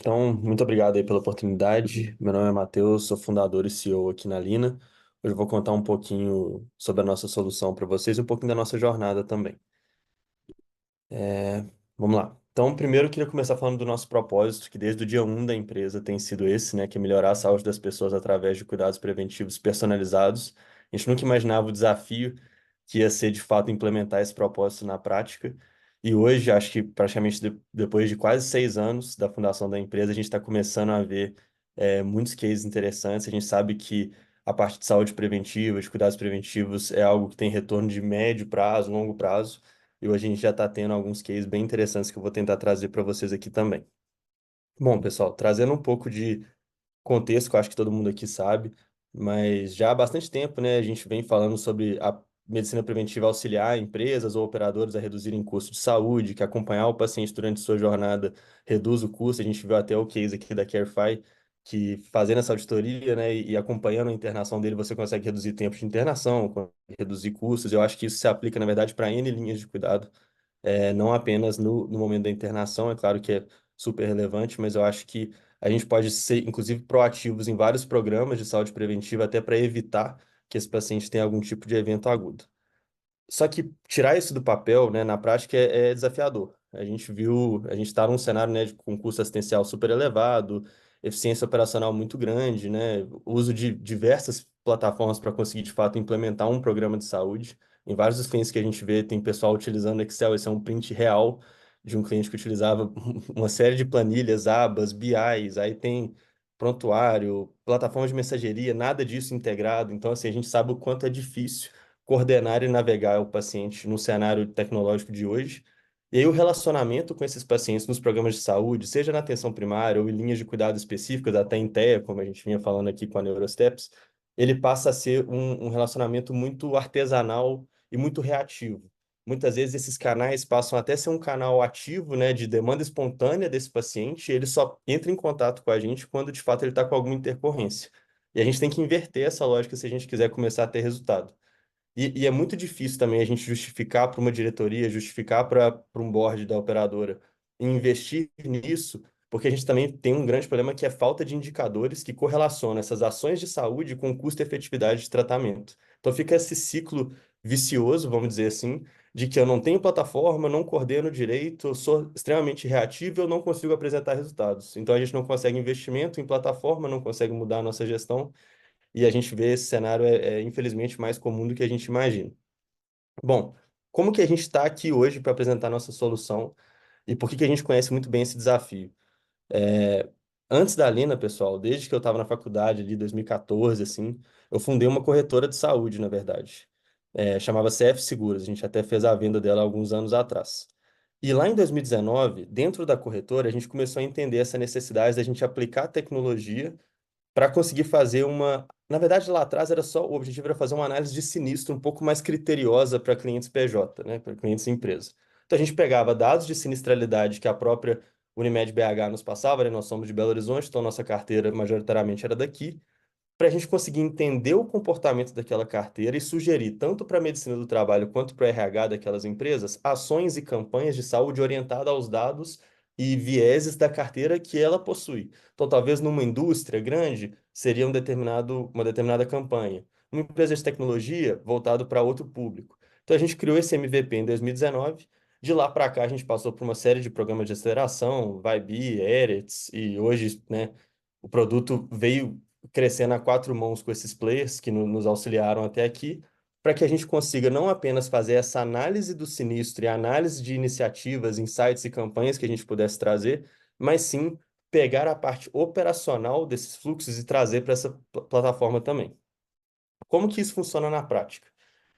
Então, muito obrigado aí pela oportunidade. Meu nome é Matheus, sou fundador e CEO aqui na Lina. Hoje eu vou contar um pouquinho sobre a nossa solução para vocês e um pouquinho da nossa jornada também. Vamos lá. Então, primeiro eu queria começar falando do nosso propósito, que desde o dia 1 da empresa tem sido esse, né, que é melhorar a saúde das pessoas através de cuidados preventivos personalizados. A gente nunca imaginava o desafio que ia ser, de fato, implementar esse propósito na prática. E hoje, acho que praticamente depois de quase 6 anos da fundação da empresa, a gente está começando a ver muitos cases interessantes. A gente sabe que a parte de saúde preventiva, de cuidados preventivos, é algo que tem retorno de médio prazo, longo prazo. E hoje a gente já está tendo alguns cases bem interessantes que eu vou tentar trazer para vocês aqui também. Bom, pessoal, trazendo um pouco de contexto que eu acho que todo mundo aqui sabe, mas já há bastante tempo, né, a gente vem falando sobre a medicina preventiva auxiliar empresas ou operadores a reduzirem custos de saúde, que acompanhar o paciente durante sua jornada reduz o custo. A gente viu até o case aqui da Carefy, que fazendo essa auditoria, né, e acompanhando a internação dele, você consegue reduzir tempo de internação, reduzir custos. Eu acho que isso se aplica, na verdade, para N linhas de cuidado, não apenas no momento da internação. É claro que é super relevante, mas eu acho que a gente pode ser, inclusive, proativos em vários programas de saúde preventiva, até para evitar que esse paciente tenha algum tipo de evento agudo. Só que tirar isso do papel, né, na prática é desafiador. A gente está num cenário, né, com custo assistencial super elevado, eficiência operacional muito grande, né, uso de diversas plataformas para conseguir, de fato, implementar um programa de saúde. Em vários dos clientes que a gente vê, tem pessoal utilizando Excel. Esse é um print real de um cliente que utilizava uma série de planilhas, abas, BIs, aí tem prontuário, plataforma de mensageria, nada disso integrado. Então, assim, a gente sabe o quanto é difícil coordenar e navegar o paciente no cenário tecnológico de hoje. E aí o relacionamento com esses pacientes nos programas de saúde, seja na atenção primária ou em linhas de cuidado específicas, até em TEA, como a gente vinha falando aqui com a Neurosteps, ele passa a ser um relacionamento muito artesanal e muito reativo. Muitas vezes esses canais passam até a ser um canal ativo, né, de demanda espontânea desse paciente, e ele só entra em contato com a gente quando de fato ele está com alguma intercorrência. E a gente tem que inverter essa lógica se a gente quiser começar a ter resultado. E é muito difícil também a gente justificar para uma diretoria, justificar para um board da operadora investir nisso, porque a gente também tem um grande problema que é falta de indicadores que correlacionam essas ações de saúde com custo e efetividade de tratamento. Então fica esse ciclo vicioso, vamos dizer assim, de que eu não tenho plataforma, não coordeno direito, eu sou extremamente reativo e eu não consigo apresentar resultados. Então a gente não consegue investimento em plataforma, não consegue mudar a nossa gestão, e a gente vê esse cenário infelizmente mais comum do que a gente imagina. Bom, como que a gente está aqui hoje para apresentar nossa solução e por que que a gente conhece muito bem esse desafio? É, Antes da Lina, pessoal, desde que eu estava na faculdade ali, 2014, assim, eu fundei uma corretora de saúde, na verdade. Chamava CF Seguros. A gente até fez a venda dela alguns anos atrás. E lá em 2019, dentro da corretora, a gente começou a entender essa necessidade da gente aplicar a tecnologia para conseguir fazer uma. Na verdade, lá atrás era só, o objetivo era fazer uma análise de sinistro um pouco mais criteriosa para clientes PJ, né, para clientes empresa. Então a gente pegava dados de sinistralidade que a própria Unimed BH nos passava, né, nós somos de Belo Horizonte, então nossa carteira majoritariamente era daqui, para a gente conseguir entender o comportamento daquela carteira e sugerir, tanto para a medicina do trabalho quanto para o RH daquelas empresas, ações e campanhas de saúde orientadas aos dados e vieses da carteira que ela possui. Então, talvez numa indústria grande, seria uma determinada campanha. Uma empresa de tecnologia, voltado para outro público. Então, a gente criou esse MVP em 2019. De lá para cá, a gente passou por uma série de programas de aceleração, Vibe, Eretz, e hoje, né, o produto veio crescendo a quatro mãos com esses players que nos auxiliaram até aqui, para que a gente consiga não apenas fazer essa análise do sinistro e análise de iniciativas, insights e campanhas que a gente pudesse trazer, mas sim pegar a parte operacional desses fluxos e trazer para essa plataforma também. Como que isso funciona na prática?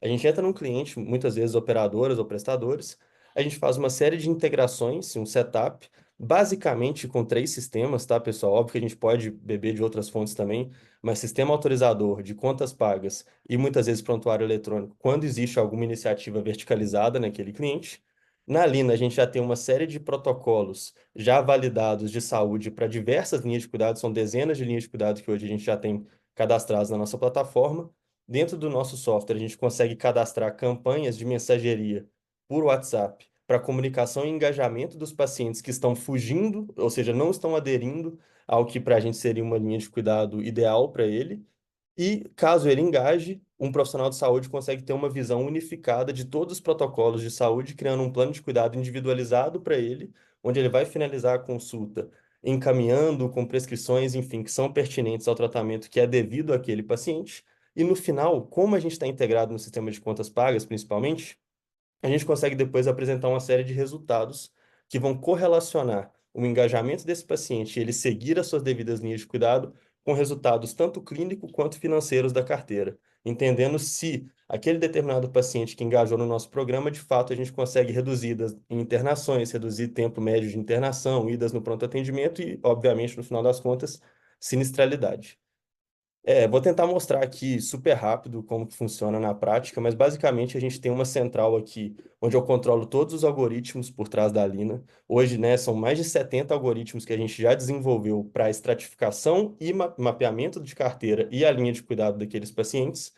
A gente entra num cliente, muitas vezes operadoras ou prestadores, a gente faz uma série de integrações, um setup, basicamente com três sistemas, tá, pessoal? Óbvio que a gente pode beber de outras fontes também, mas sistema autorizador de contas pagas e muitas vezes prontuário eletrônico, quando existe alguma iniciativa verticalizada naquele cliente. Na Lina, a gente já tem uma série de protocolos já validados de saúde para diversas linhas de cuidado, são dezenas de linhas de cuidado que hoje a gente já tem cadastradas na nossa plataforma. Dentro do nosso software, a gente consegue cadastrar campanhas de mensageria por WhatsApp para a comunicação e engajamento dos pacientes que estão fugindo, ou seja, não estão aderindo ao que para a gente seria uma linha de cuidado ideal para ele. E caso ele engaje, um profissional de saúde consegue ter uma visão unificada de todos os protocolos de saúde, criando um plano de cuidado individualizado para ele, onde ele vai finalizar a consulta encaminhando com prescrições, enfim, que são pertinentes ao tratamento que é devido àquele paciente. E no final, como a gente está integrado no sistema de contas pagas, principalmente, a gente consegue depois apresentar uma série de resultados que vão correlacionar o engajamento desse paciente e ele seguir as suas devidas linhas de cuidado com resultados tanto clínico quanto financeiros da carteira, entendendo se aquele determinado paciente que engajou no nosso programa, de fato, a gente consegue reduzir em internações, reduzir tempo médio de internação, idas no pronto atendimento e, obviamente, no final das contas, sinistralidade. Vou tentar mostrar aqui super rápido como que funciona na prática, mas basicamente a gente tem uma central aqui onde eu controlo todos os algoritmos por trás da Lina. Hoje, né, são mais de 70 algoritmos que a gente já desenvolveu para estratificação e mapeamento de carteira e a linha de cuidado daqueles pacientes.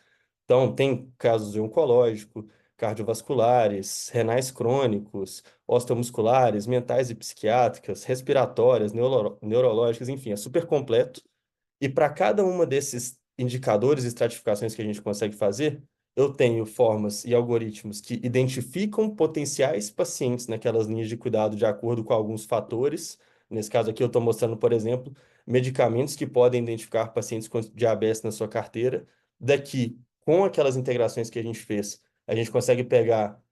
Então, tem casos oncológicos, cardiovasculares, renais crônicos, osteomusculares, mentais e psiquiátricas, respiratórias, neurológicas, enfim, é super completo. E para cada uma desses indicadores e estratificações que a gente consegue fazer, eu tenho formas e algoritmos que identificam potenciais pacientes naquelas linhas de cuidado de acordo com alguns fatores. Nesse caso aqui, eu estou mostrando, por exemplo, medicamentos que podem identificar pacientes com diabetes na sua carteira. Daqui, com aquelas integrações que a gente fez, a gente consegue pegar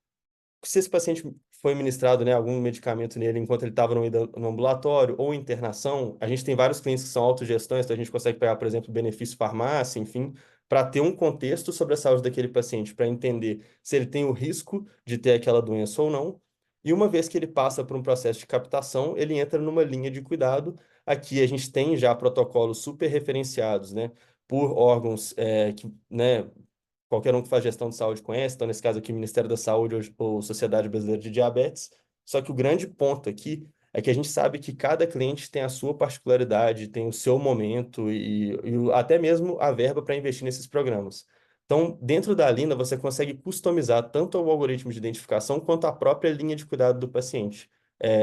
se esse paciente foi ministrado, né, algum medicamento nele enquanto ele estava no ambulatório ou internação, a gente tem vários clientes que são autogestões, então a gente consegue pegar, por exemplo, benefício farmácia, enfim, para ter um contexto sobre a saúde daquele paciente, para entender se ele tem o risco de ter aquela doença ou não. E uma vez que ele passa por um processo de captação, ele entra numa linha de cuidado. Aqui a gente tem já protocolos super referenciados, né, por órgãos que, né, qualquer um que faz gestão de saúde conhece, então nesse caso aqui, Ministério da Saúde ou Sociedade Brasileira de Diabetes. Só que o grande ponto aqui é que a gente sabe que cada cliente tem a sua particularidade, tem o seu momento e até mesmo a verba para investir nesses programas. Então, dentro da Lina, você consegue customizar tanto o algoritmo de identificação quanto a própria linha de cuidado do paciente.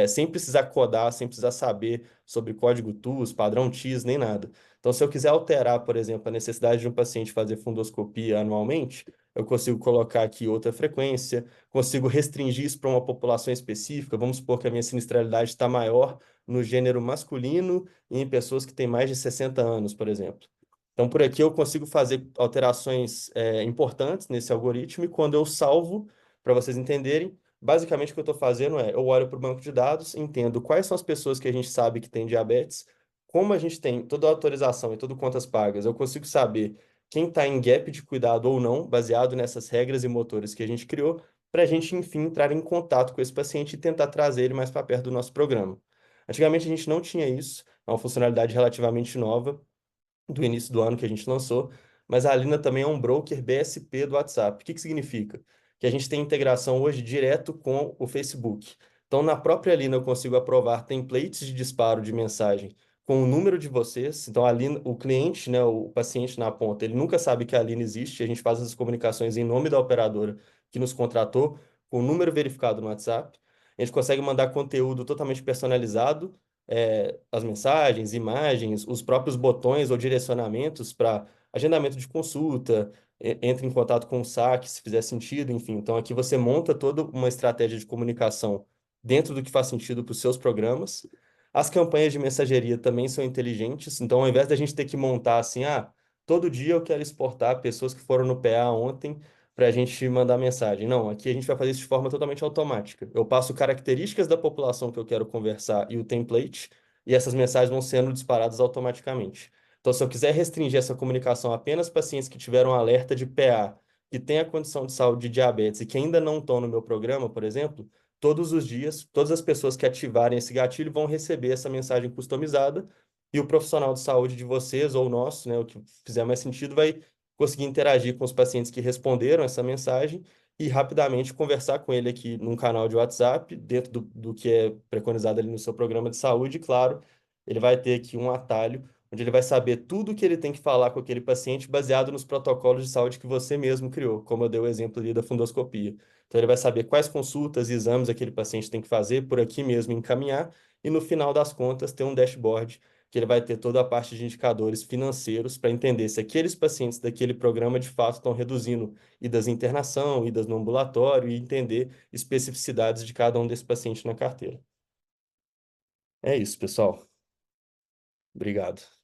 Sem precisar codar, sem precisar saber sobre código TUS, padrão TIS, nem nada. Então, se eu quiser alterar, por exemplo, a necessidade de um paciente fazer fundoscopia anualmente, eu consigo colocar aqui outra frequência, consigo restringir isso para uma população específica. Vamos supor que a minha sinistralidade está maior no gênero masculino e em pessoas que têm mais de 60 anos, por exemplo. Então, por aqui eu consigo fazer alterações importantes nesse algoritmo e quando eu salvo, para vocês entenderem, basicamente o que eu estou fazendo é, eu olho para o banco de dados, entendo quais são as pessoas que a gente sabe que têm diabetes, como a gente tem toda a autorização e tudo contas pagas, eu consigo saber quem está em gap de cuidado ou não, baseado nessas regras e motores que a gente criou, para a gente, enfim, entrar em contato com esse paciente e tentar trazer ele mais para perto do nosso programa. Antigamente a gente não tinha isso, é uma funcionalidade relativamente nova, do início do ano que a gente lançou, mas a Alina também é um broker BSP do WhatsApp. O que que significa? Que a gente tem integração hoje direto com o Facebook. Então, na própria Alina, eu consigo aprovar templates de disparo de mensagem com o número de vocês. Então, a Alina, o cliente, né, o paciente na ponta, ele nunca sabe que a Alina existe. A gente faz essas comunicações em nome da operadora que nos contratou, com o número verificado no WhatsApp. A gente consegue mandar conteúdo totalmente personalizado, as mensagens, imagens, os próprios botões ou direcionamentos para agendamento de consulta, entre em contato com o saque, se fizer sentido, enfim. Então, aqui você monta toda uma estratégia de comunicação dentro do que faz sentido para os seus programas. As campanhas de mensageria também são inteligentes, então, ao invés da gente ter que montar assim, todo dia eu quero exportar pessoas que foram no PA ontem para a gente mandar mensagem. Não, aqui a gente vai fazer isso de forma totalmente automática. Eu passo características da população que eu quero conversar e o template, e essas mensagens vão sendo disparadas automaticamente. Então, se eu quiser restringir essa comunicação a apenas pacientes que tiveram alerta de PA, que têm a condição de saúde de diabetes e que ainda não estão no meu programa, por exemplo, todos os dias, todas as pessoas que ativarem esse gatilho vão receber essa mensagem customizada e o profissional de saúde de vocês ou nosso, né, o que fizer mais sentido, vai conseguir interagir com os pacientes que responderam essa mensagem e rapidamente conversar com ele aqui num canal de WhatsApp, dentro do que é preconizado ali no seu programa de saúde, e claro, ele vai ter aqui um atalho onde ele vai saber tudo o que ele tem que falar com aquele paciente baseado nos protocolos de saúde que você mesmo criou, como eu dei o exemplo ali da fundoscopia. Então, ele vai saber quais consultas e exames aquele paciente tem que fazer, por aqui mesmo encaminhar, e no final das contas, ter um dashboard que ele vai ter toda a parte de indicadores financeiros para entender se aqueles pacientes daquele programa de fato estão reduzindo idas em internação, idas no ambulatório e entender especificidades de cada um desses pacientes na carteira. É isso, pessoal. Obrigado.